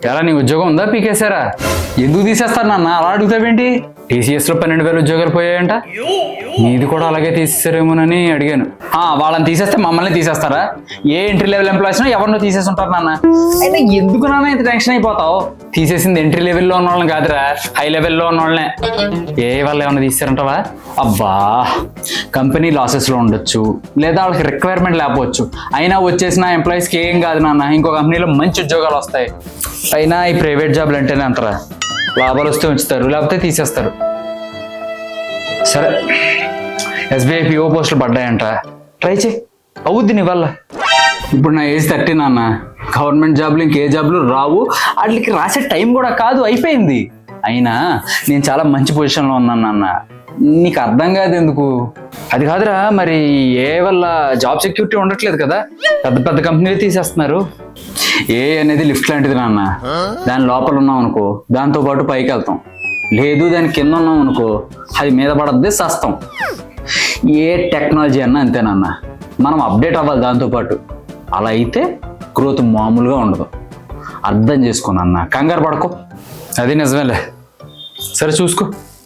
ఎలా నీ ఉద్యోగం ఉందా పీకేశారా? ఎందుకు తీసేస్తారు నాన్న అలా అడుగుతావేంటి? టీసీఎస్లో 12,000 ఉద్యోగాలు పోయాయంట, నీది కూడా అలాగే తీసేసారేమోనని అడిగాను. వాళ్ళని తీసేస్తే మమ్మల్ని తీసేస్తారా? ఏ ఎంట్రీ లెవెల్ ఎంప్లాయీస్ ఎవరినో తీసేస్తుంటారు నాన్న. అయితే ఎందుకు నాన్న ఇంత టెన్షన్ అయిపోతావు? తీసేసింది ఎంట్రీ లెవెల్లో ఉన్న వాళ్ళని కాదురా, హై లెవెల్లో ఉన్న వాళ్ళనే. వాళ్ళు ఏమన్నా తీసారంటావా? అబ్బా, కంపెనీ లాసెస్లో ఉండొచ్చు, లేదా వాళ్ళకి రిక్వైర్మెంట్ లేకపోవచ్చు, అయినా వచ్చేసిన ఎంప్లాయీస్కి ఏం కాదు నాన్న, ఇంకో కంపెనీలో మంచి ఉద్యోగాలు వస్తాయి. అయినా ఈ ప్రైవేట్ జాబ్లు అంటేనే అంటారా, లాభాలు వస్తే ఉంచుతారు, లేకపోతే తీసేస్తారు. సరే, ఎస్బీఐ పిఓ పోస్టులు పడ్డాయంట, ట్రై చేయి, అవుద్ది నీ వల్ల. ఇప్పుడు నా ఏజ్ 30 నాన్న, గవర్నమెంట్ జాబ్లు ఇంకే జాబ్లు రావు, వాటికి రాసే టైం కూడా కాదు, అయిపోయింది. అయినా నేను చాలా మంచి పొజిషన్లో ఉన్నాను నాన్న, నీకు అర్థం కాదు ఎందుకు? అది కాదురా, మరి వల్ల జాబ్ సెక్యూరిటీ ఉండట్లేదు కదా, పెద్ద పెద్ద కంపెనీలు తీసేస్తున్నారు. అనేది లిఫ్ట్ లాంటిది నాన్న, దాని లోపల ఉన్నాం అనుకో దాంతో పాటు పైకి వెళ్తాం, లేదు దాని కింద ఉన్నాం అనుకో అది మీద పడద్ది సస్తాం. ఏ టెక్నాలజీ అన్నా అంతేనన్న, మనం అప్డేట్ అవ్వాలి దాంతోపాటు. అలా అయితే గ్రోత్ మామూలుగా ఉండదు, అర్థం చేసుకోనన్నా, కంగారు పడకో. అది నిజమేలే, సరే చూసుకో.